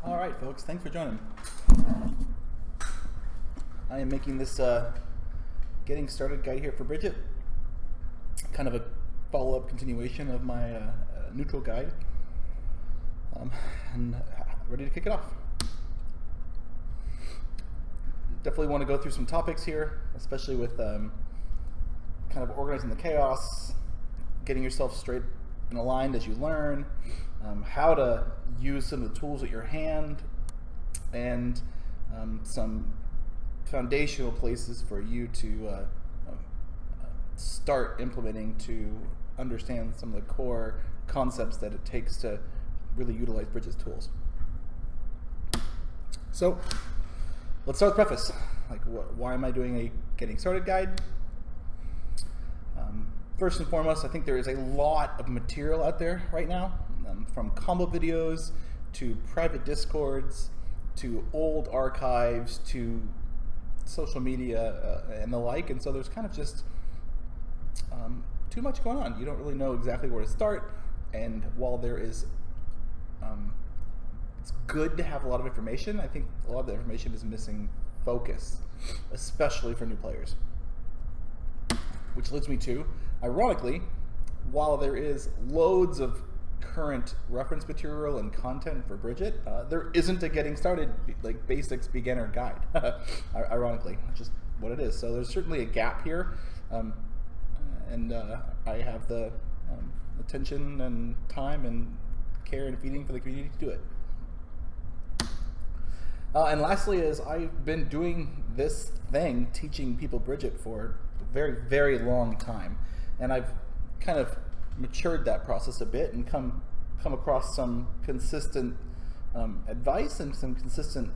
All right, folks, thanks for joining. I am making this getting started guide here for Bridget, kind of a follow-up continuation of my neutral guide, and ready to kick it off. Definitely want to go through some topics here, especially with kind of organizing the chaos, getting yourself straight and aligned as you learn, how to use some of the tools at your hand, and some foundational places for you to start implementing to understand some of the core concepts that it takes to really utilize Bridget's tools. So let's start with preface. Like, why am I doing a getting started guide? First and foremost, I think there is a lot of material out there right now, from combo videos to private discords to old archives to social media and the like, and so there's kind of just too much going on. You don't really know exactly where to start, and while there is it's good to have a lot of information, I think a lot of the information is missing focus, especially for new players. Which leads me to, ironically, while there is loads of current reference material and content for Bridget, there isn't a getting started like basics beginner guide. Ironically, just what it is. So there's certainly a gap here, and I have the attention and time and care and feeding for the community to do it. And lastly is I've been doing this thing, teaching people Bridget, for a very, very long time. And I've kind of matured that process a bit and come across some consistent advice and some consistent,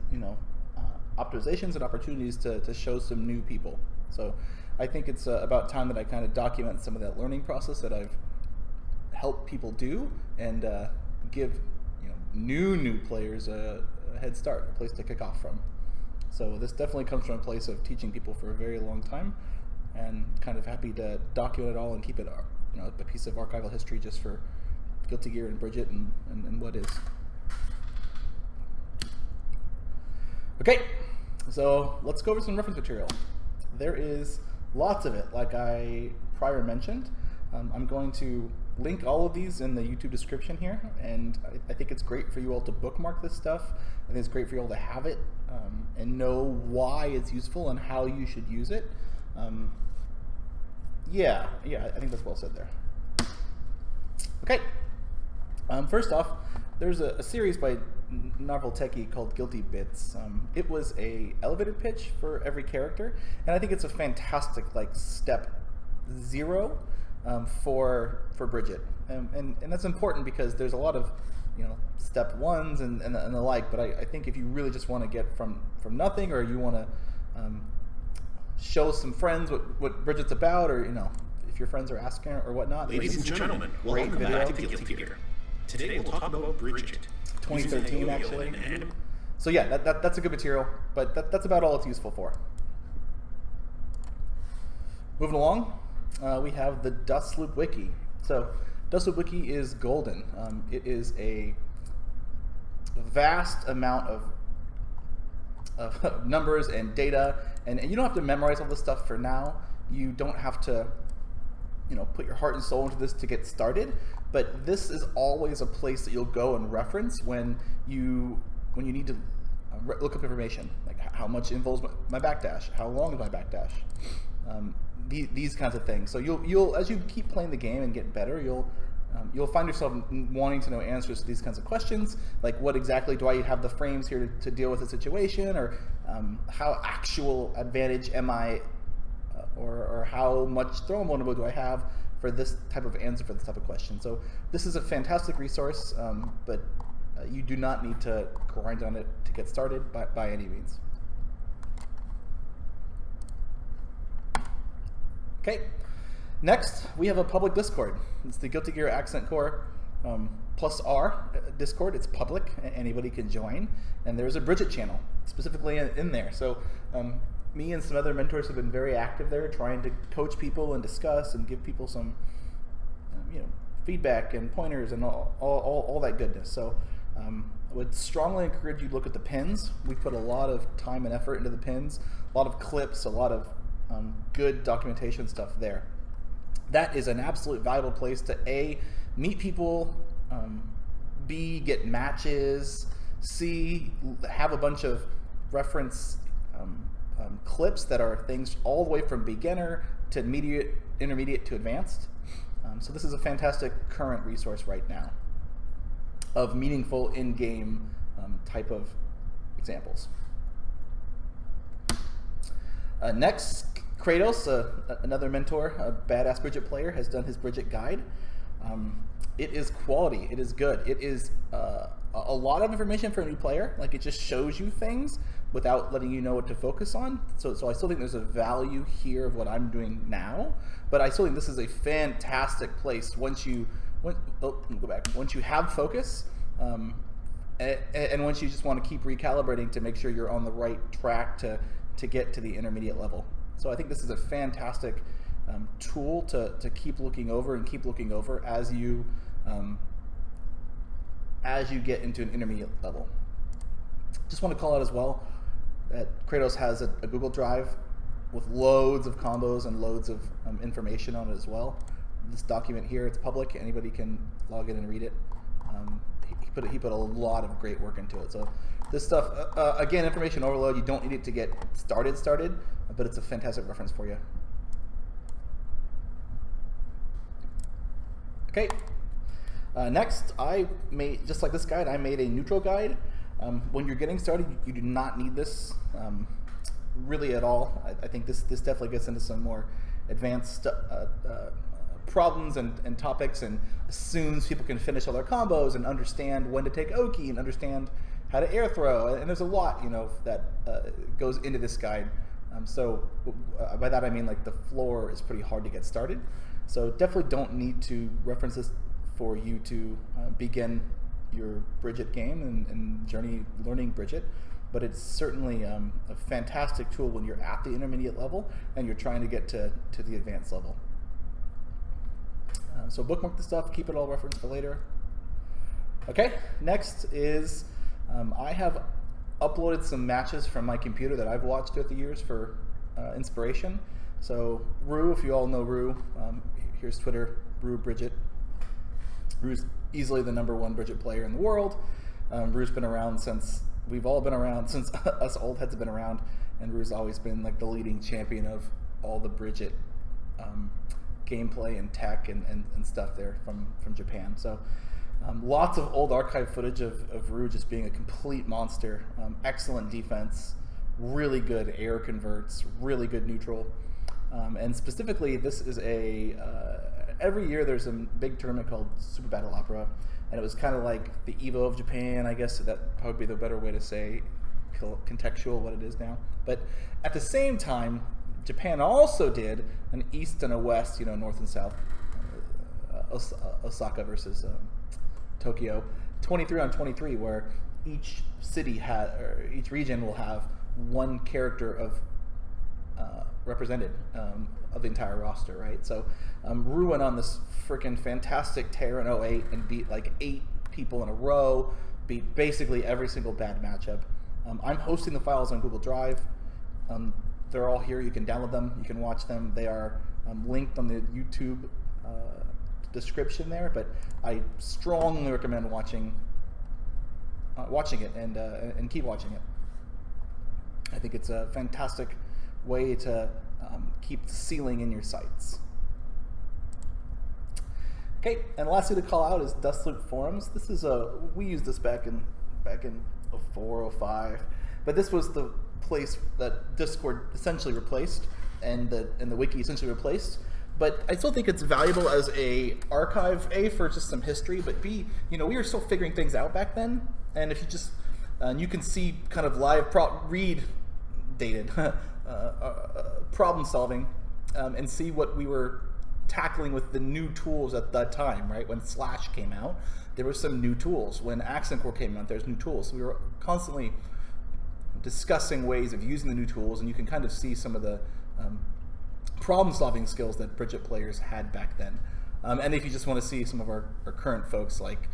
optimizations and opportunities to show some new people. So I think it's about time that I kind of document some of that learning process that I've helped people do and give new players a head start, a place to kick off from. So this definitely comes from a place of teaching people for a very long time, and kind of happy to document it all and keep it a piece of archival history just for Guilty Gear and Bridget and what is. Okay, so let's go over some reference material. There is lots of it, like I prior mentioned. I'm going to link all of these in the YouTube description here, and I think it's great for you all to bookmark this stuff. I think it's great for you all to have it and know why it's useful and how you should use it. Yeah, I think that's well said there. Okay, first off, there's a series by Novel Techie called Guilty Bits. It was a elevated pitch for every character, and I think it's a fantastic step 0 for Bridget, and that's important because there's a lot of step 1s and the like. But I think if you really just want to get from nothing, or you want to show some friends what Bridget's about, or if your friends are asking or whatnot. Ladies and gentlemen, welcome back to Guilty Gear. Today we'll talk about Bridget. 2013 actually. So yeah, that's a good material, but that's about all it's useful for. Moving along, we have the Dust Loop Wiki. So Dust Loop Wiki is golden. It is a vast amount of numbers and data, and you don't have to memorize all this stuff for now. You don't have to put your heart and soul into this to get started, but this is always a place that you'll go and reference when you need to look up information, like how much involves my backdash, how long is my backdash, these kinds of things. So you'll as you keep playing the game and get better, you'll find yourself wanting to know answers to these kinds of questions, like what exactly do I have the frames here to deal with the situation, or how actual advantage am I, or how much throw vulnerable do I have for this type of answer for this type of question. So this is a fantastic resource, but you do not need to grind on it to get started by any means. Okay, next we have a public Discord. It's the Guilty Gear +R Discord. It's public, anybody can join, and there's a Bridget channel specifically in there. So me and some other mentors have been very active there, trying to coach people and discuss and give people some feedback and pointers and all that goodness. So I would strongly encourage you to look at the pins. We put a lot of time and effort into the pins, a lot of clips, a lot of good documentation stuff there. That is an absolute valuable place to A, meet people, B, get matches, C, have a bunch of reference clips that are things all the way from beginner to intermediate to advanced. So this is a fantastic current resource right now of meaningful in-game type of examples. Next, Kratos, another mentor, a badass Bridget player, has done his Bridget guide. It is quality. It is good. It is a lot of information for a new player. Like, it just shows you things without letting you know what to focus on. So I still think there's a value here of what I'm doing now, but I still think this is a fantastic place once you have focus, and once you just want to keep recalibrating to make sure you're on the right track to get to the intermediate level. So I think this is a fantastic tool to keep looking over and keep looking over as you get into an intermediate level. Just want to call out as well that Kratos has a Google Drive with loads of combos and loads of information on it as well. This document here, it's public. Anybody can log in and read it. He put a lot of great work into it. So this stuff, again, information overload. You don't need it to get started, but it's a fantastic reference for you. Okay. Next, I made, just like this guide, I made a neutral guide. When you're getting started, you do not need this really at all. I think this definitely gets into some more advanced problems and topics, and assumes people can finish all their combos and understand when to take Oki and understand how to air throw. And there's a lot, that goes into this guide. So by that I mean, like, the floor is pretty hard to get started. So definitely don't need to reference this for you to begin your Bridget game and journey learning Bridget, but it's certainly a fantastic tool when you're at the intermediate level and you're trying to get to the advanced level. So bookmark the stuff, keep it all referenced for later. Okay, next is I have uploaded some matches from my computer that I've watched throughout the years for inspiration. So Rue, if you all know Rue, here's Twitter, Rue Bridget. Rue's easily the #1 Bridget player in the world. Rue's been around since we've all been around, since us old heads have been around, and Rue's always been like the leading champion of all the Bridget gameplay and tech and stuff there from Japan. So lots of old archive footage of Rue just being a complete monster. Excellent defense, really good air converts, really good neutral. And specifically, this is every year there's a big tournament called Super Battle Opera, and it was kind of like the Evo of Japan, I guess. That probably be the better way to say contextual what it is now. But at the same time, Japan also did an East and a West, North and South, Osaka versus Tokyo, 23-on-23, where each city or each region will have one character of represented of the entire roster, right? So Rue went on this freaking fantastic tear in 08 and beat like 8 people in a row, beat basically every single bad matchup. I'm hosting the files on Google Drive. They're all here. You can download them. You can watch them. They are linked on the YouTube description there, but I strongly recommend watching it and keep watching it. I think it's a fantastic way to keep the ceiling in your sights. Okay, and lastly to call out is Dustloop forums. This is we used this back in 04, 05, but this was the place that Discord essentially replaced and the wiki essentially replaced. But I still think it's valuable as a archive, A, for just some history, but B, we were still figuring things out back then. And if you just, you can see kind of live read dated problem solving and see what we were tackling with the new tools at that time, right? When Slash came out, there were some new tools. When Accent Core came out, there's new tools. So we were constantly discussing ways of using the new tools, and you can kind of see some of the problem-solving skills that Bridget players had back then. And if you just want to see some of our current folks, like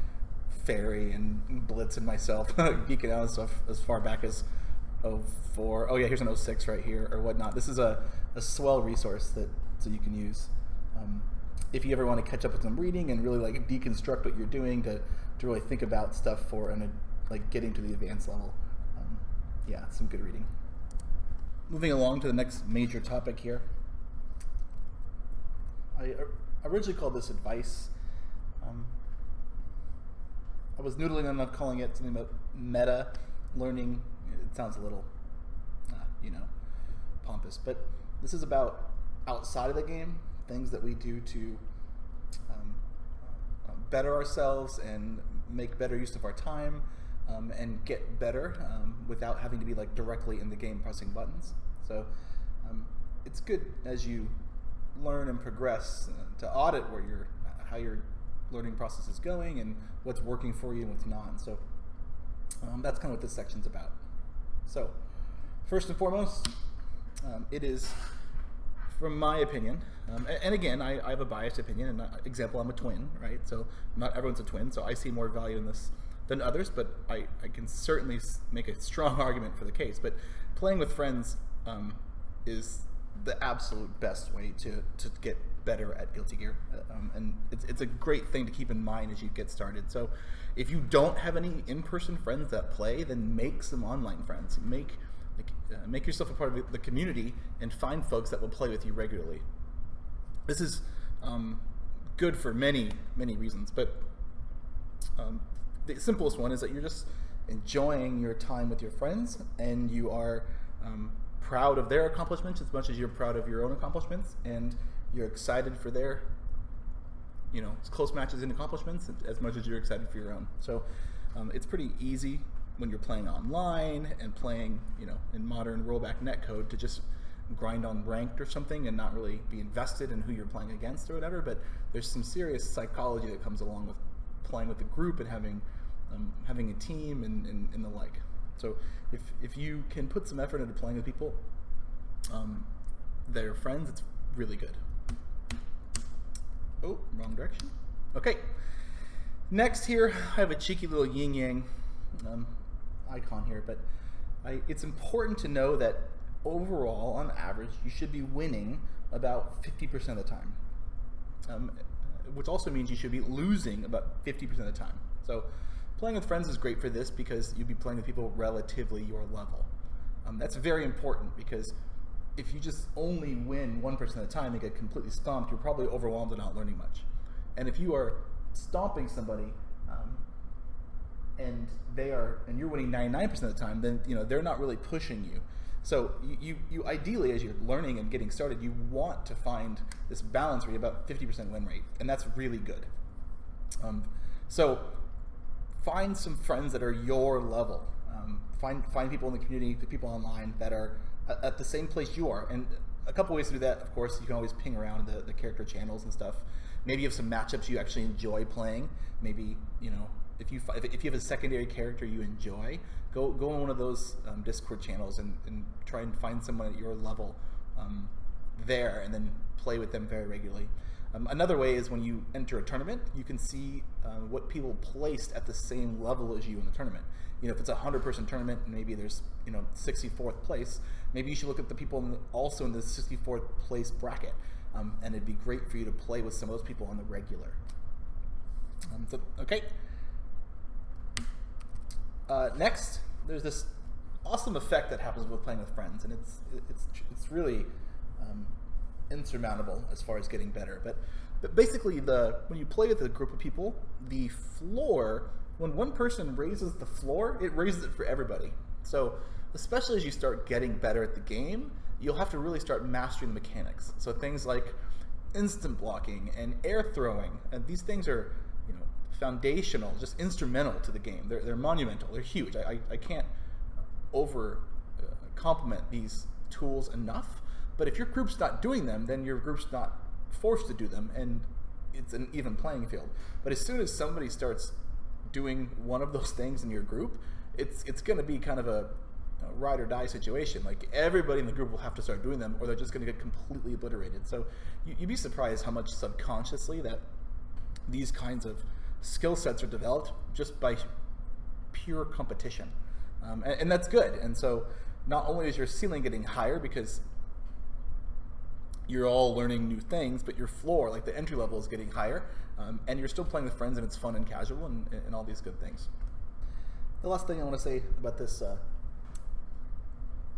Fairy and Blitz and myself geeking out and stuff as far back as '04. Oh yeah, here's an '06 right here or whatnot. This is a swell resource so you can use if you ever want to catch up with some reading and really like deconstruct what you're doing to really think about stuff for like getting to the advanced level. Yeah, some good reading. Moving along to the next major topic here. I originally called this advice. I was noodling on calling it something about meta learning. It sounds a little, pompous, but this is about outside of the game, things that we do to better ourselves and make better use of our time and get better without having to be like directly in the game pressing buttons. So it's good as you learn and progress to audit how your learning process is going and what's working for you and what's not. So that's kind of what this section's about. So first and foremost, it is, from my opinion, and again, I have a biased opinion, and example, I'm a twin, right? So not everyone's a twin, so I see more value in this than others, but I can certainly make a strong argument for the case. But playing with friends is the absolute best way to get better at Guilty Gear, and it's a great thing to keep in mind as you get started. So if you don't have any in-person friends that play, then make some online friends. Make yourself a part of the community and find folks that will play with you regularly. This is good for many reasons, but the simplest one is that you're just enjoying your time with your friends, and you are proud of their accomplishments as much as you're proud of your own accomplishments, and you're excited for their close matches and accomplishments as much as you're excited for your own. So it's pretty easy when you're playing online and playing in modern rollback netcode to just grind on ranked or something and not really be invested in who you're playing against or whatever. But there's some serious psychology that comes along with playing with a group and having a team and the like. So if you can put some effort into playing with people that are friends, it's really good. Oh, wrong direction. Okay. Next here, I have a cheeky little yin-yang icon here, but it's important to know that overall, on average, you should be winning about 50% of the time, which also means you should be losing about 50% of the time. So playing with friends is great for this because you'd be playing with people relatively your level. That's very important because if you just only win 1% of the time and get completely stomped, you're probably overwhelmed and not learning much. And if you are stomping somebody and you're winning 99% of the time, then they're not really pushing you. So you ideally, as you're learning and getting started, you want to find this balance where you have about 50% win rate, and that's really good. So find some friends that are your level. Find people in the community, people online that are at the same place you are. And a couple ways to do that, of course, you can always ping around the character channels and stuff. Maybe you have some matchups you actually enjoy playing. Maybe if you have a secondary character you enjoy, go on one of those Discord channels and try and find someone at your level there, and then play with them very regularly. Another way is when you enter a tournament, you can see what people placed at the same level as you in the tournament. If it's a 100-person tournament and maybe there's 64th place, maybe you should look at the people also in the 64th place bracket, and it'd be great for you to play with some of those people on the regular. Okay. Next, there's this awesome effect that happens with playing with friends, and it's really insurmountable as far as getting better. But basically, when you play with a group of people, the floor, when one person raises the floor, it raises it for everybody. So especially as you start getting better at the game, you'll have to really start mastering the mechanics. So things like instant blocking and air throwing, and these things are foundational, just instrumental to the game. They're monumental. They're huge. I can't over compliment these tools enough. But if your group's not doing them, then your group's not forced to do them, and it's an even playing field. But as soon as somebody starts doing one of those things in your group, it's going to be kind of a ride or die situation. Like everybody in the group will have to start doing them, or they're just going to get completely obliterated. So you'd be surprised how much subconsciously that these kinds of skill sets are developed just by pure competition. And that's good. And so not only is your ceiling getting higher because you're all learning new things, but your floor, like the entry level, is getting higher, and you're still playing with friends, and it's fun and casual, and all these good things. The last thing I want to say about this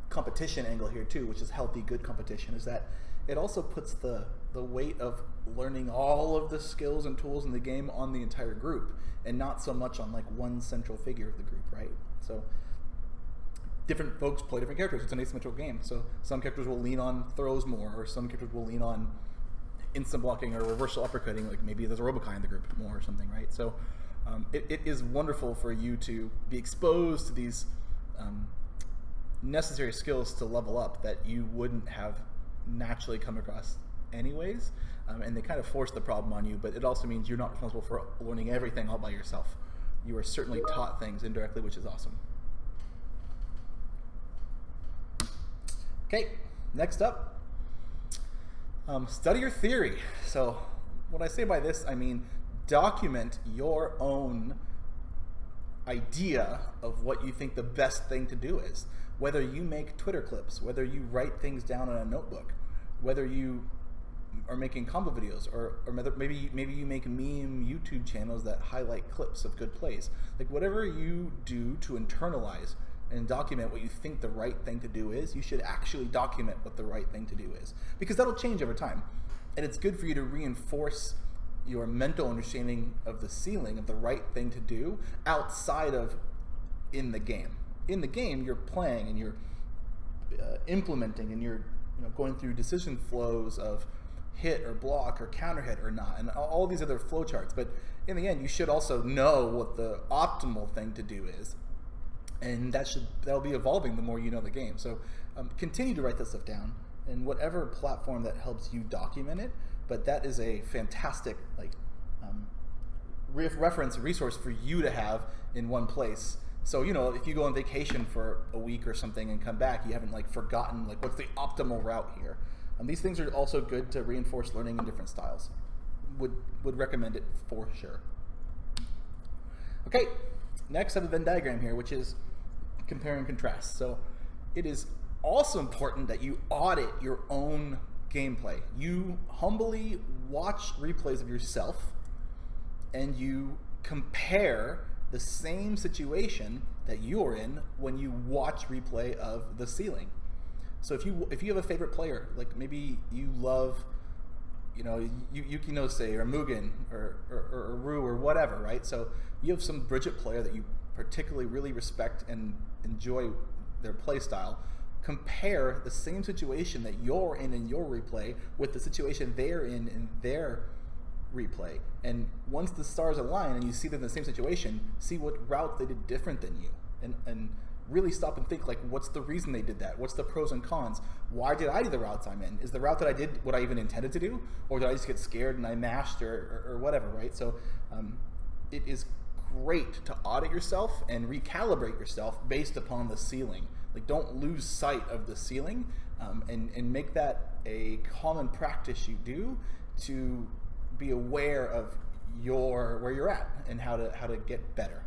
competition angle here too, which is healthy, good competition, is that it also puts the weight of learning all of the skills and tools in the game on the entire group, and not so much on like one central figure of the group, right? So different folks play different characters. It's an asymmetrical game. So some characters will lean on throws more, or some characters will lean on instant blocking or reversal uppercutting, like maybe there's a Robokai in the group more or something, right? So it is wonderful for you to be exposed to these necessary skills to level up that you wouldn't have naturally come across anyways, and they kind of force the problem on you, but it also means you're not responsible for learning everything all by yourself. You are certainly taught things indirectly, which is awesome. Okay, next up, study your theory. So what I say by this, I mean document your own idea of what you think the best thing to do is. Whether you make Twitter clips, whether you write things down in a notebook, whether you are making combo videos, or maybe you make meme YouTube channels that highlight clips of good plays. Like whatever you do to internalize and document what you think the right thing to do is, you should actually document what the right thing to do is, because that'll change over time. And it's good for you to reinforce your mental understanding of the ceiling of the right thing to do outside of in the game. In the game, you're playing and you're implementing, and you're going through decision flows of hit or block or counter hit or not, and all these other flowcharts. But in the end, you should also know what the optimal thing to do is, and that'll be evolving the more you know the game. So continue to write this stuff down in whatever platform that helps you document it. But that is a fantastic resource for you to have in one place. So if you go on vacation for a week or something and come back, you haven't forgotten what's the optimal route here. These things are also good to reinforce learning in different styles. Would recommend it for sure. Okay, next I have a Venn diagram here, which is compare and contrast. So it is also important that you audit your own gameplay. You humbly watch replays of yourself, and you compare the same situation that you're in when you watch replay of the ceiling. So if you have a favorite player, like maybe you love, Yuki Nose or Mugen or Ru or whatever, right? So you have some Bridget player that you particularly really respect and enjoy their play style. Compare the same situation that you're in your replay with the situation they're in their replay. And once the stars align and you see them in the same situation, see what route they did different than you, and really stop and think, what's the reason they did that? What's the pros and cons? Why did I do the routes I'm in? Is the route that I did what I even intended to do, or did I just get scared and I mashed or whatever, right? So it is great to audit yourself and recalibrate yourself based upon the ceiling. Don't lose sight of the ceiling, and make that a common practice you do to be aware of where you're at and how to get better,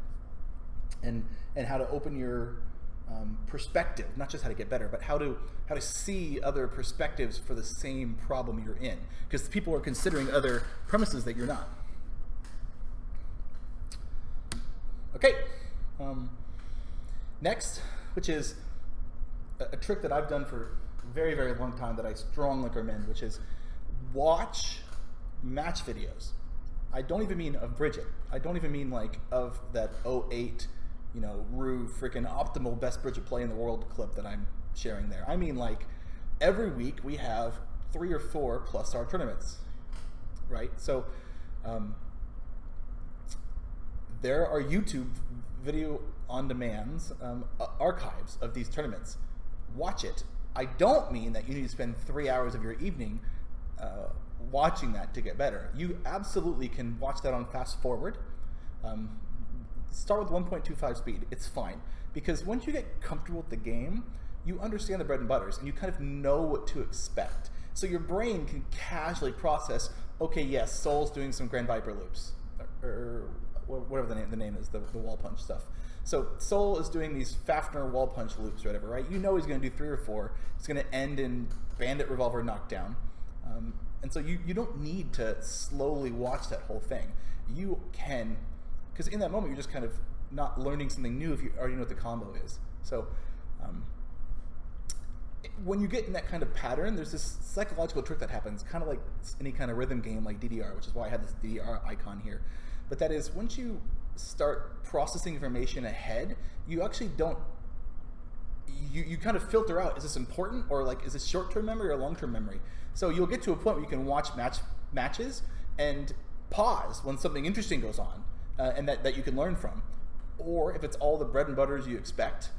and how to open your perspective, not just how to get better, but how to see other perspectives for the same problem you're in, because people are considering other premises that you're not. Okay, next, which is a trick that I've done for a very, very long time that I strongly recommend, which is watch match videos. I don't even mean of Bridget. I don't even mean of that 08, Ru freaking optimal best Bridget play in the world clip that I'm sharing there. I mean every week we have 3 or 4 +R tournaments, right? So there are YouTube video on demands archives of these tournaments. Watch it. I don't mean that you need to spend 3 hours of your evening watching that to get better. You absolutely can watch that on fast forward. Start with 1.25 speed. It's fine, because once you get comfortable with the game, you understand the bread and butters, and you kind of know what to expect. So your brain can casually process, okay, yes, Soul's doing some Grand Viper loops, or whatever the name is, the wall punch stuff. So Soul is doing these Fafner wall punch loops or whatever, right? You know he's going to do 3 or 4. It's going to end in Bandit Revolver knockdown. And so you don't need to slowly watch that whole thing. You can, because in that moment you're just kind of not learning something new if you already know what the combo is. So when you get in that kind of pattern, there's this psychological trick that happens, kind of like any kind of rhythm game like DDR, which is why I had this DDR icon here. But that is, once you start processing information ahead, you actually don't, you kind of filter out, is this important, or like, is this short-term memory or long-term memory? So you'll get to a point where you can watch matches and pause when something interesting goes on, and that you can learn from. Or if it's all the bread and butters you expect,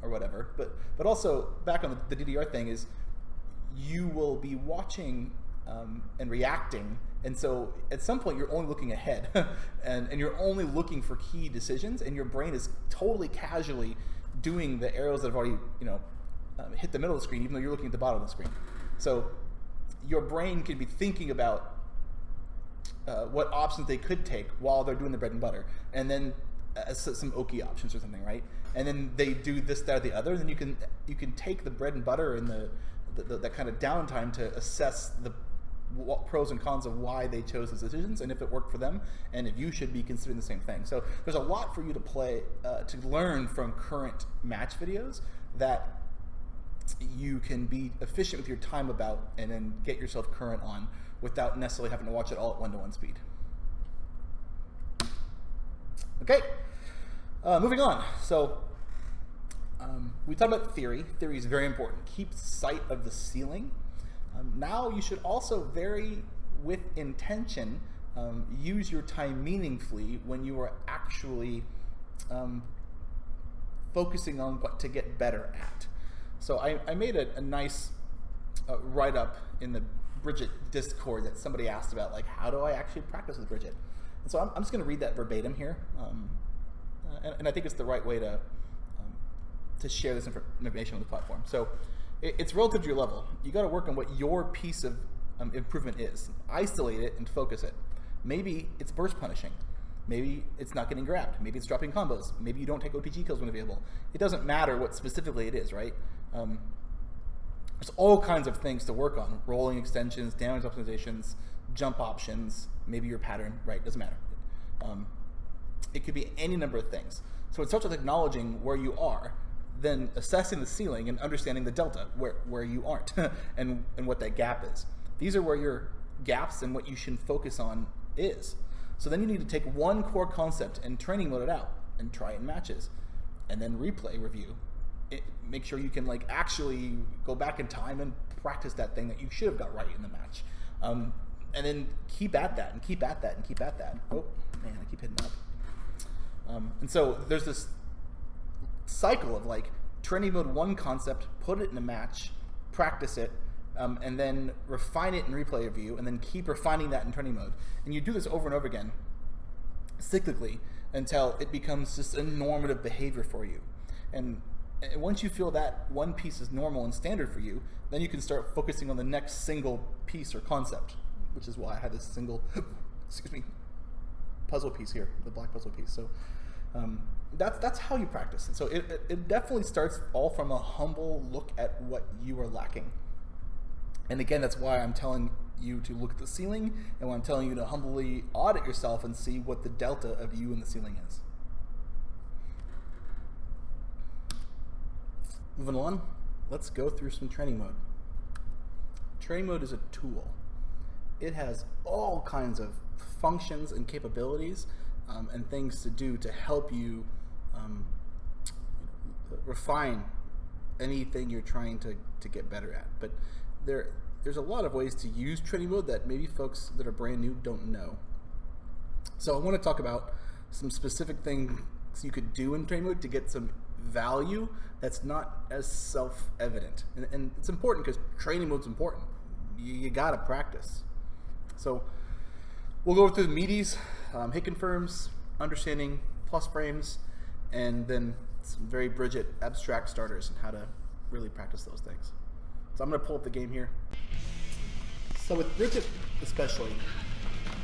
or whatever. But also, back on the DDR thing, is you will be watching and reacting, and so at some point you're only looking ahead, and you're only looking for key decisions, and your brain is totally casually doing the arrows that have already hit the middle of the screen, even though you're looking at the bottom of the screen. So your brain can be thinking about what options they could take while they're doing the bread and butter, and then some Oki options or something, right? And then they do this, that, or the other. Then you can take the bread and butter and that kind of downtime to assess the pros and cons of why they chose those decisions, and if it worked for them, and if you should be considering the same thing. So there's a lot for you to play, to learn from current match videos that you can be efficient with your time about, and then get yourself current on without necessarily having to watch it all at 1-to-1 speed. Okay, moving on. So we talked about theory. Theory is very important. Keep sight of the ceiling. Now you should also, very with intention, use your time meaningfully when you are actually focusing on what to get better at. So I made a nice write-up in the Bridget Discord that somebody asked about, like, how do I actually practice with Bridget? And so I'm just going to read that verbatim here, and I think it's the right way to share this information on the platform. So it's relative to your level. You got to work on what your piece of improvement is. Isolate it and focus it. Maybe it's burst punishing. Maybe it's not getting grabbed. Maybe it's dropping combos. Maybe you don't take OPG kills when available. It doesn't matter what specifically it is, right? There's all kinds of things to work on. Rolling extensions, damage optimizations, jump options, maybe your pattern, right? Doesn't matter. It could be any number of things. So it starts with acknowledging where you are, then assessing the ceiling and understanding the delta, where you aren't, and what that gap is. These are where your gaps and what you should focus on is. So then you need to take one core concept and training mode it out and try it in matches, and then replay, review. Make sure you can actually go back in time and practice that thing that you should have got right in the match. And then keep at that, and keep at that, and keep at that. Oh, man, I keep hitting up. And so there's this cycle of training mode one concept, put it in a match, practice it, and then refine it in replay review, and then keep refining that in training mode. And you do this over and over again, cyclically, until it becomes just a normative behavior for you. And once you feel that one piece is normal and standard for you, then you can start focusing on the next single piece or concept, which is why I had this single, puzzle piece here, the black puzzle piece. So that's how you practice. And so it definitely starts all from a humble look at what you are lacking. And again, that's why I'm telling you to look at the ceiling, and why I'm telling you to humbly audit yourself and see what the delta of you and the ceiling is. Moving on, let's go through some training mode. Training mode is a tool. It has all kinds of functions and capabilities and things to do to help you refine anything you're trying to get better at. But there's a lot of ways to use training mode that maybe folks that are brand new don't know. So I want to talk about some specific things you could do in training mode to get some value that's not as self-evident. And it's important because training mode's important. You gotta practice. So we'll go through the meaties, hit confirms, understanding, plus frames, and then some very Bridget abstract starters and how to really practice those things. So I'm gonna pull up the game here. So with Bridget especially,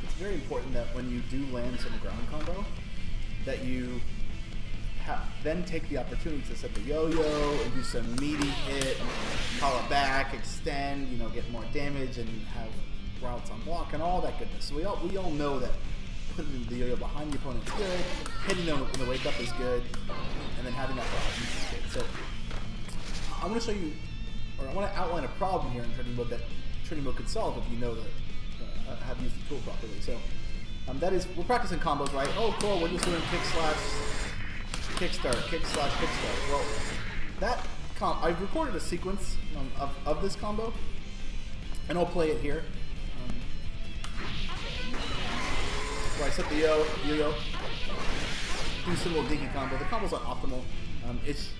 it's very important that when you do land some ground combo, that you then take the opportunity to set the yo-yo and do some meaty hit, call it back, extend, you know, get more damage and have routes on block and all that goodness. So we all know that putting the yo-yo behind the opponent is good, hitting them when they wake up is good, and then having that problem is good. So I'm going to show you, or I want to outline a problem here in training mode that training mode could solve if you know that how to use the tool properly. So that is, we're practicing combos, right? Oh, cool, we're just doing kick slash kickstart, kick slash kickstart. Well, that I've recorded a sequence of this combo, and I'll play it here. Where I set the yo-yo, do some little dinky combo. The combo's not optimal. It's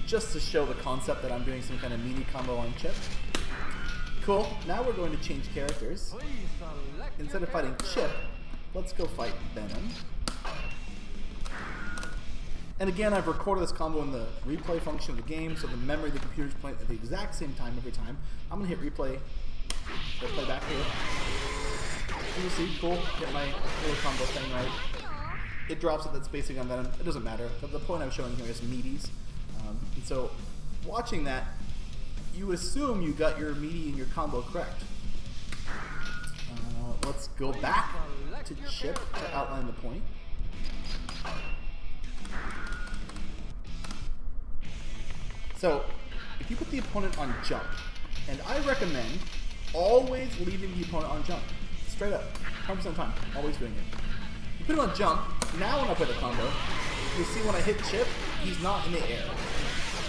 just to show the concept that I'm doing some kind of meaty combo on Chip. Cool. Now we're going to change characters. Instead of fighting Chip, let's go fight Venom. And again, I've recorded this combo in the replay function of the game, so the memory of the computer is playing at the exact same time every time. I'm going to hit replay, go play back here. And you'll see, cool, get my little combo thing right. It drops it, that's basing on Venom. It doesn't matter. The point I'm showing here is meaties. And so, watching that, you assume you got your meaty and your combo correct. Let's go back to Chip to outline the point. So, if you put the opponent on jump, and I recommend always leaving the opponent on jump, straight up, 100% of the time, always doing it. You put him on jump, now when I play the combo, you'll see when I hit Chip, he's not in the air,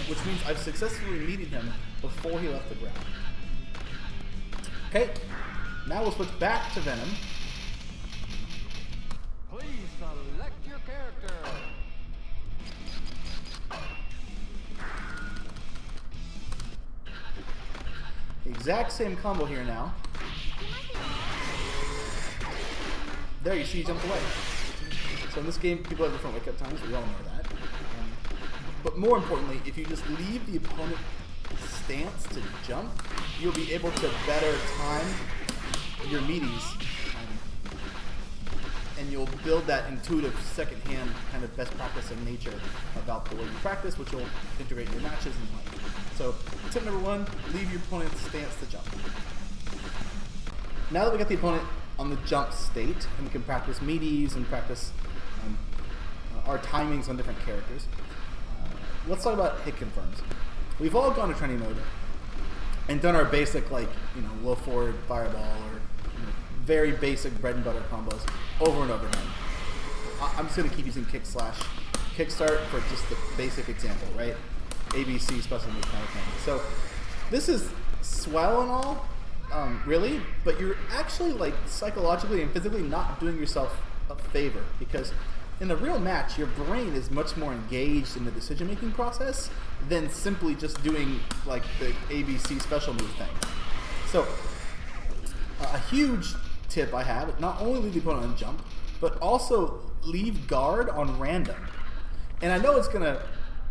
which means I've successfully meted him before he left the ground. Okay, now we'll switch back to Venom. Please select your character. Exact same combo here now. There, you see he jumped away. So in this game, people have different wake-up times. We all know that. But more importantly, if you just leave the opponent's stance to jump, you'll be able to better time your meaties. And you'll build that intuitive second-hand kind of best practicing nature about the way you practice, which will integrate in your matches and the like. So tip number one, leave your opponent's stance to jump. Now that we got the opponent on the jump state, and we can practice meaties and practice our timings on different characters, let's talk about hit confirms. We've all gone to training mode and done our basic, like, you know, low forward fireball or very basic bread and butter combos over and over again. I'm just going to keep using kick slash kickstart for just the basic example, right? ABC special move kind of thing. So this is swell and all, really, but you're actually, like, psychologically and physically not doing yourself a favor, because in a real match, your brain is much more engaged in the decision-making process than simply just doing, like, the ABC special move thing. So a huge tip I have, not only leave the opponent on jump, but also leave guard on random. And I know it's going to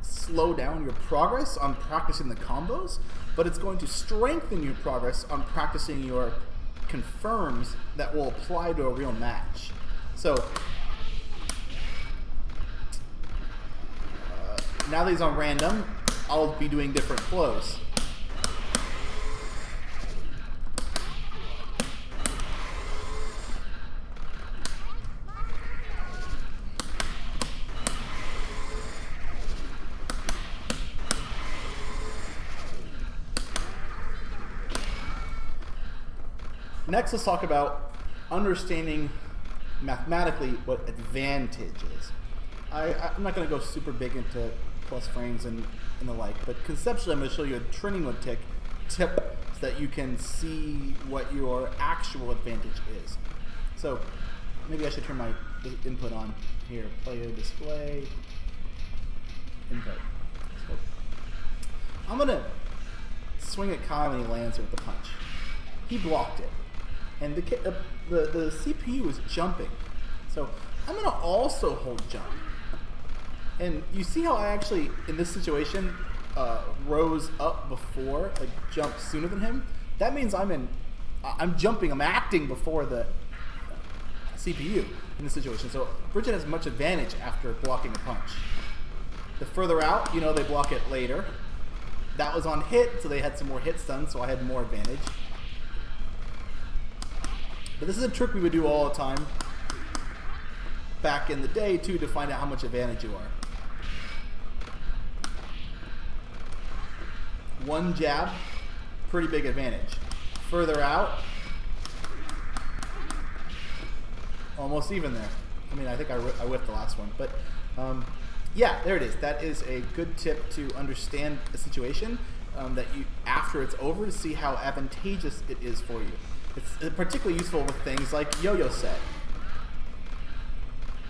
slow down your progress on practicing the combos, but it's going to strengthen your progress on practicing your confirms that will apply to a real match. So now that he's on random, I'll be doing different flows. Next, let's talk about understanding mathematically what advantage is. I'm not going to go super big into plus frames and the like, but conceptually I'm going to show you a training mode tip so that you can see what your actual advantage is. So maybe I should turn my input on here. Player display, input. So I'm going to swing at Kyle and he lands here with the punch. He blocked it. And the CPU is jumping. So I'm going to also hold jump. And you see how I actually, in this situation, rose up before, like jumped sooner than him? That means I'm jumping, I'm acting before the CPU in this situation. So Bridget has much advantage after blocking a punch. The further out, you know, they block it later. That was on hit, so they had some more hit stun, so I had more advantage. But this is a trick we would do all the time back in the day, too, to find out how much advantage you are. One jab, pretty big advantage. Further out, almost even there. I mean, I think I whiffed the last one. But yeah, there it is. That is a good tip to understand the situation that you, after it's over, to see how advantageous it is for you. It's particularly useful with things like yo-yo set.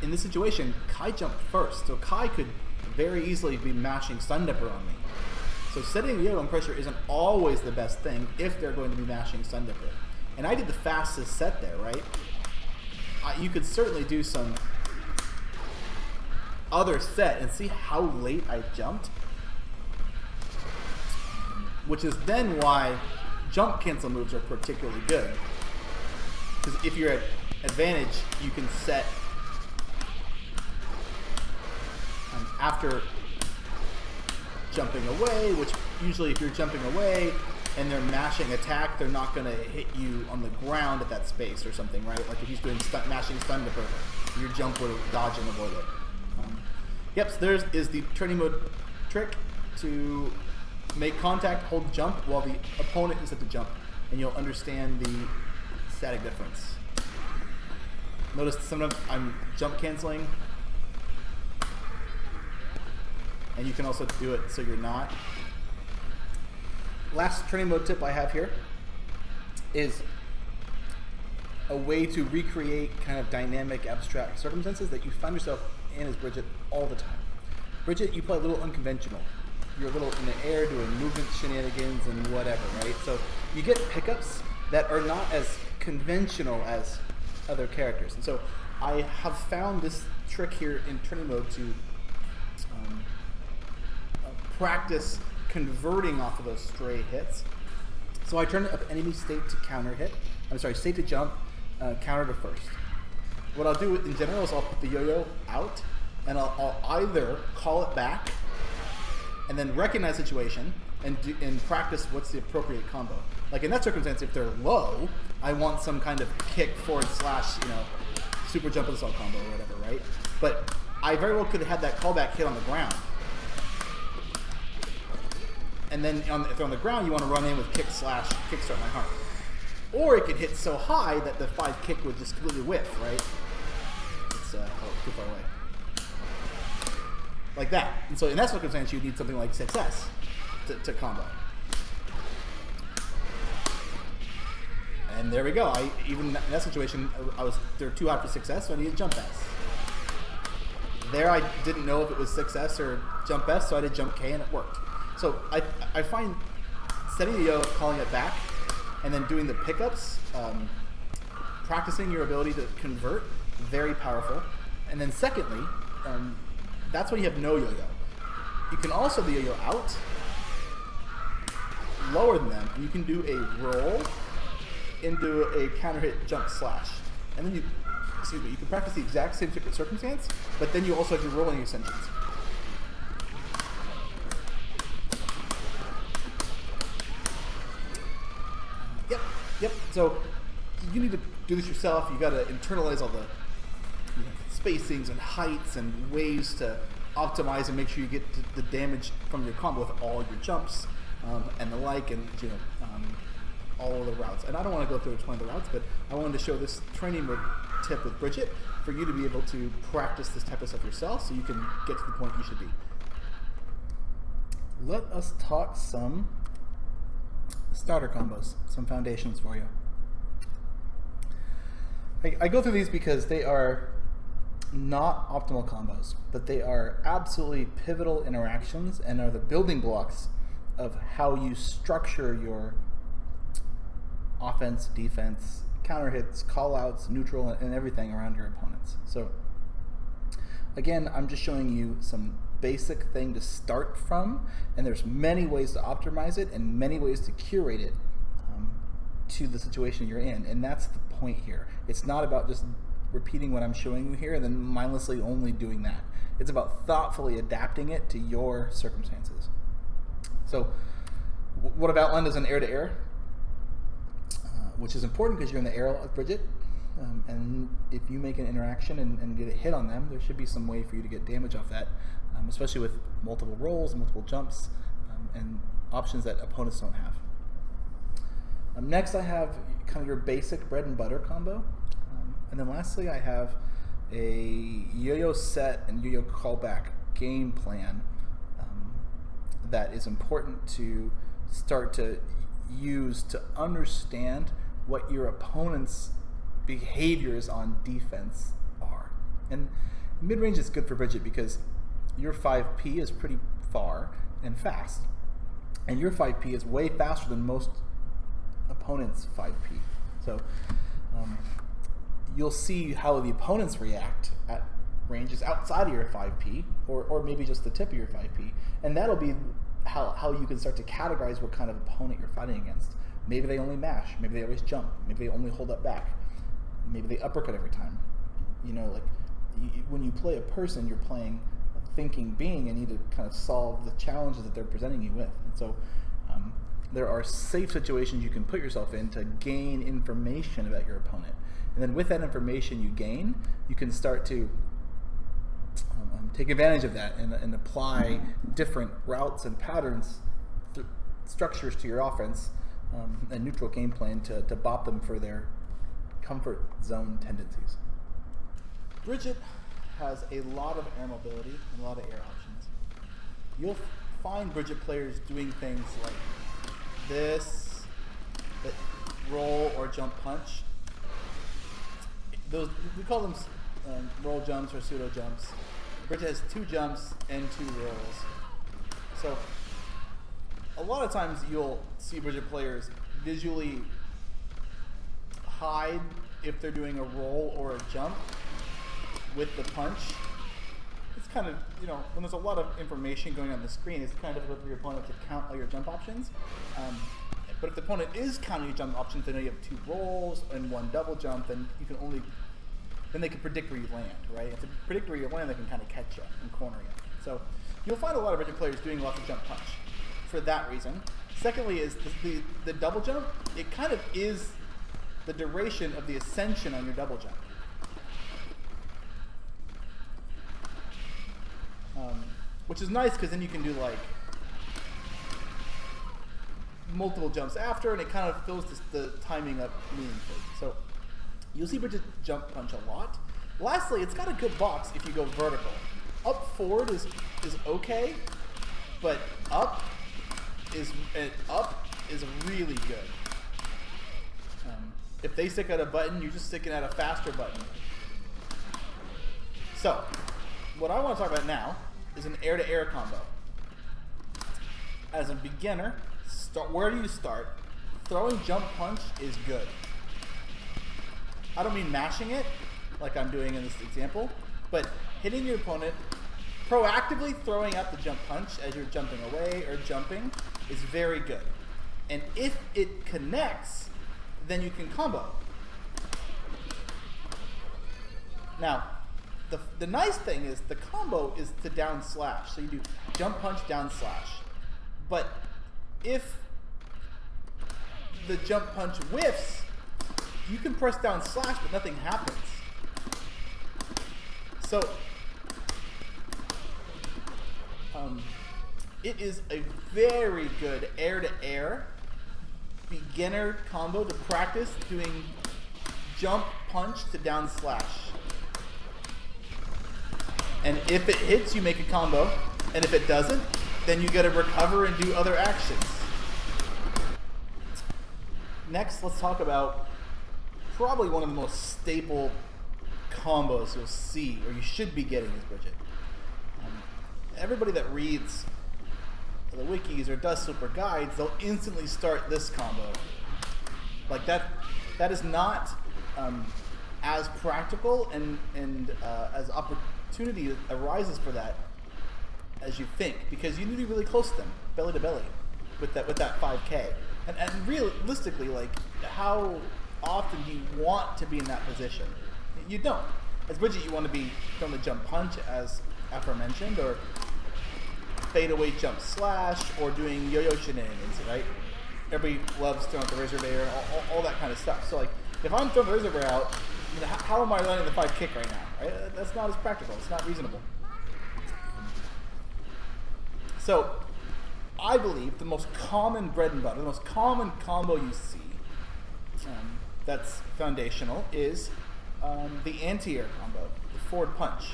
In this situation, Kai jumped first, so Kai could very easily be mashing Stun Dipper on me. So setting yo-yo on pressure isn't always the best thing if they're going to be mashing Stun Dipper. And I did the fastest set there, right? You could certainly do some other set and see how late I jumped, which is then why jump cancel moves are particularly good. Because if you're at advantage, you can set after jumping away, which usually if you're jumping away and they're mashing attack, they're not going to hit you on the ground at that space or something, right? Like if he's doing mashing Stun Dipper, your jump would dodge and avoid it. Yep, so there is the training mode trick to make contact, hold jump while the opponent is at the jump, and you'll understand the static difference. Notice sometimes I'm jump canceling, and you can also do it so you're not. Last training mode tip I have here is a way to recreate kind of dynamic, abstract circumstances that you find yourself in as Bridget all the time. Bridget, you play a little unconventional. You're a little in the air doing movement shenanigans and whatever, right? So you get pickups that are not as conventional as other characters. And so I have found this trick here in training mode to practice converting off of those stray hits. So I turn up enemy state to counter hit. I'm sorry, state to jump, counter to first. What I'll do in general is I'll put the yo-yo out, and I'll either call it back and then recognize the situation and practice what's the appropriate combo. Like in that circumstance, if they're low, I want some kind of kick forward slash, you know, super jump assault combo or whatever, right? But I very well could have had that callback hit on the ground. And then if they're on the ground, you want to run in with kick slash, kickstart my heart. Or it could hit so high that the 5 kick would just completely whiff, right? It's too far away. Like that. And so in that circumstance, you need something like success to combo. And there we go. Even in that situation, they're too hot for success, so I needed jump S. There I didn't know if it was success or jump S, so I did jump K and it worked. So I find setting the yo, calling it back, and then doing the pickups, practicing your ability to convert, very powerful. And then secondly, that's when you have no yo-yo. You can also the yo-yo out, lower than them, and you can do a roll into a counter hit jump slash. And then you can practice the exact same circumstance, but then you also have your rolling extensions. Yep, so you need to do this yourself. You got to internalize all the spacings and heights and ways to optimize and make sure you get the damage from your combo with all your jumps and the like, and all of the routes. And I don't want to go through each one of the routes, but I wanted to show this training mode tip with Bridget for you to be able to practice this type of stuff yourself so you can get to the point you should be. Let us talk some starter combos, some foundations for you. I go through these because they are not optimal combos, but they are absolutely pivotal interactions and are the building blocks of how you structure your offense, defense, counter hits, call outs, neutral, and everything around your opponents. So again, I'm just showing you some basic thing to start from, and there's many ways to optimize it and many ways to curate it to the situation you're in, and that's the point here. It's not about just repeating what I'm showing you here and then mindlessly only doing that. It's about thoughtfully adapting it to your circumstances. So what I've outlined is an air-to-air, which is important because you're in the air with Bridget. And if you make an interaction and get a hit on them, there should be some way for you to get damage off that, especially with multiple rolls, multiple jumps, and options that opponents don't have. Next, I have kind of your basic bread and butter combo. And then lastly, I have a yo-yo set and yo-yo callback game plan that is important to start to use to understand what your opponent's behaviors on defense are. And mid-range is good for Bridget because your 5P is pretty far and fast, and your 5P is way faster than most opponents' 5P. So you'll see how the opponents react at ranges outside of your 5P, or maybe just the tip of your 5P, and that'll be how you can start to categorize what kind of opponent you're fighting against. Maybe they only mash, maybe they always jump, maybe they only hold up back, maybe they uppercut every time. You know, like when you play a person, you're playing a thinking being, and you need to kind of solve the challenges that they're presenting you with. And so there are safe situations you can put yourself in to gain information about your opponent. And then with that information you gain, you can start to take advantage of that and apply different routes and patterns, structures to your offense, and neutral game plan to bop them for their comfort zone tendencies. Bridget has a lot of air mobility and a lot of air options. You'll find Bridget players doing things like this, that roll or jump punch. Those, we call them roll jumps or pseudo jumps. Bridget has 2 jumps and 2 rolls. So a lot of times you'll see Bridget players visually hide if they're doing a roll or a jump with the punch. It's kind of, you know, when there's a lot of information going on the screen, it's kind of difficult for your opponent to count all your jump options. But if the opponent is counting your jump options, they know you have 2 rolls and 1 double jump, then you can only, then they can predict where you land, right? If they predict where you land, they can kind of catch you and corner you. So you'll find a lot of Bridget players doing lots of jump punch for that reason. Secondly is the double jump. It kind of is the duration of the ascension on your double jump. Which is nice because then you can do like multiple jumps after, and it kind of fills the timing up meaningfully. So you'll see Bridget jump punch a lot. Lastly, it's got a good box if you go vertical. Up forward is okay, but up is really good. If they stick out a button, you're just sticking out a faster button. So what I want to talk about now is an air-to-air combo. As a beginner, where do you start? Throwing jump punch is good. I don't mean mashing it, like I'm doing in this example, but hitting your opponent, proactively throwing out the jump punch as you're jumping away or jumping is very good. And if it connects, then you can combo. Now, the nice thing is the combo is to down slash. So you do jump punch, down slash. But if the jump punch whiffs, you can press down slash, but nothing happens. So it is a very good air-to-air beginner combo to practice doing jump punch to down slash. And if it hits, you make a combo. And if it doesn't, then you got to recover and do other actions. Next, let's talk about probably one of the most staple combos you'll see, or you should be getting, is Bridget. Everybody that reads the wikis or does super guides, they'll instantly start this combo. Like that is not as practical and as opportunity arises for that as you think, because you need to be really close to them, belly to belly, with that 5K. And realistically, like, how often do you want to be in that position? you don't. As Bridget, you want to be throwing the jump punch, as aforementioned, or fadeaway jump slash, or doing yo-yo shenanigans, right? Everybody loves throwing out the razor bear, all that kind of stuff. So like, if I'm throwing the razor bear out, you know, how am I landing the 5 kick right now? Right? That's not as practical. It's not reasonable. So, I believe the most common bread and butter, the most common combo you see that's foundational is the Antiair combo, the forward punch.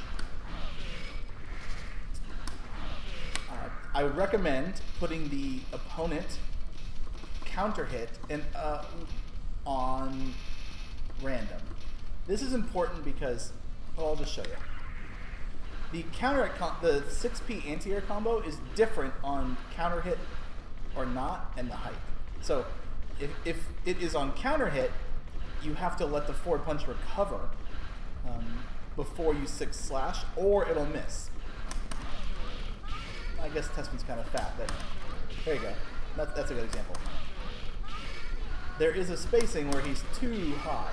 I would recommend putting the opponent counter hit on random. This is important because, well, I'll just show you. The the 6P anti-air combo is different on counter hit or not and the height. So if it is on counter hit, you have to let the forward punch recover before you 6 slash, or it'll miss. I guess Tessman's kind of fat, but there you go. That's a good example. There is a spacing where he's too high.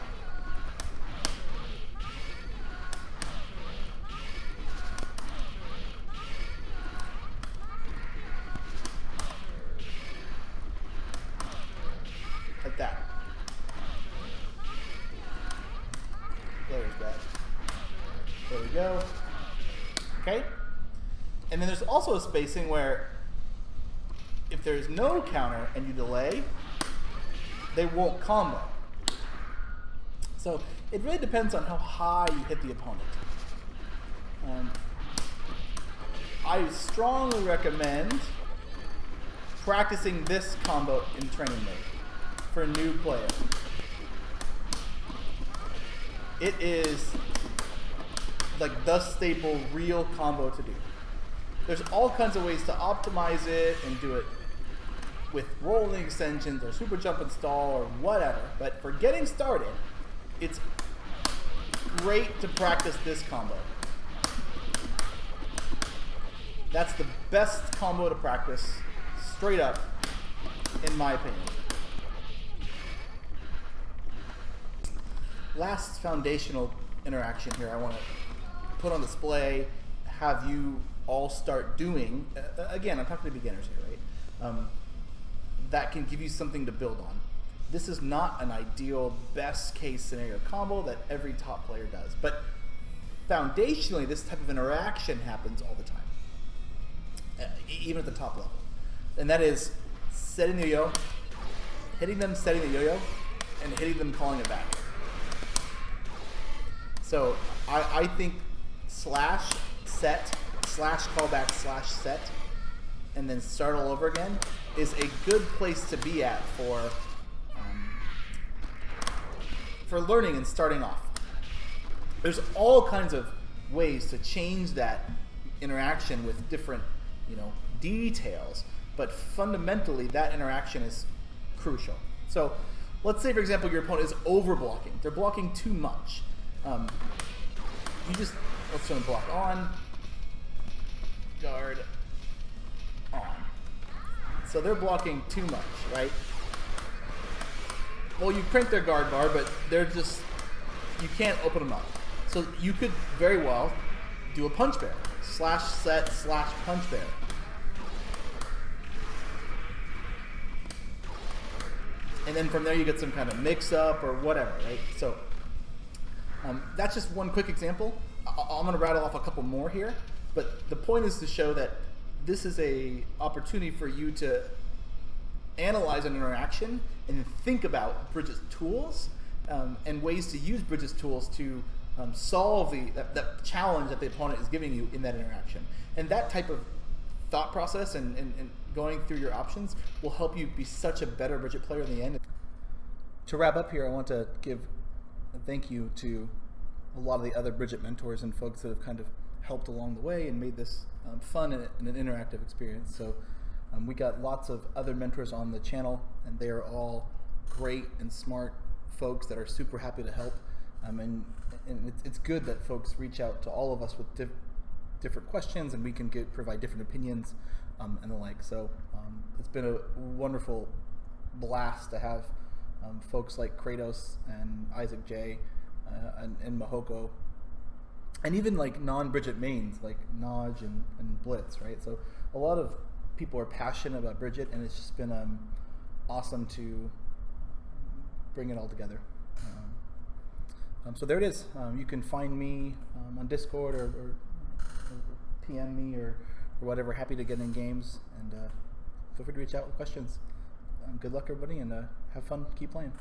Like that. There's that. There we go. Okay? And then there's also a spacing where if there's no counter and you delay, they won't combo. So it really depends on how high you hit the opponent. I strongly recommend practicing this combo in training mode for a new player. It is like the staple real combo to do. There's all kinds of ways to optimize it and do it with rolling extensions or super jump and stall or whatever. But for getting started, it's great to practice this combo. That's the best combo to practice, straight up, in my opinion. Last foundational interaction here I want to put on display, have you all start doing, again, I'm talking to beginners here, right? That can give you something to build on. This is not an ideal best case scenario combo that every top player does, but foundationally this type of interaction happens all the time, even at the top level. And that is setting the yo-yo, hitting them, setting the yo-yo, and hitting them, calling it back. So I think slash, set, slash, callback, slash, set, and then start all over again is a good place to be at for learning and starting off. There's all kinds of ways to change that interaction with different, details, but fundamentally that interaction is crucial. So let's say, for example, your opponent is over blocking. They're blocking too much. Let's turn the block on, guard, on. So they're blocking too much, right? Well, you crank their guard bar, but you can't open them up. So you could very well do a punch bear, slash set, slash punch bear. And then from there you get some kind of mix up or whatever, right? So that's just one quick example. I'm going to rattle off a couple more here, but the point is to show that this is a opportunity for you to analyze an interaction and think about Bridget's tools and ways to use Bridget's tools to solve that challenge that the opponent is giving you in that interaction. And that type of thought process and going through your options will help you be such a better Bridget player in the end. To wrap up here, I want to give a thank you to a lot of the other Bridget mentors and folks that have kind of helped along the way and made this fun and an interactive experience. So we got lots of other mentors on the channel, and they are all great and smart folks that are super happy to help. And it's good that folks reach out to all of us with different questions, and we can provide different opinions and the like. So it's been a wonderful blast to have folks like Kratos and Isaac J and Mahoko, and even like non-Bridget mains like Naj and Blitz, right? So a lot of people are passionate about Bridget, and it's just been awesome to bring it all together. So there it is. You can find me on Discord or PM me or whatever. Happy to get in games, and feel free to reach out with questions. Good luck, everybody, and have fun. Keep playing.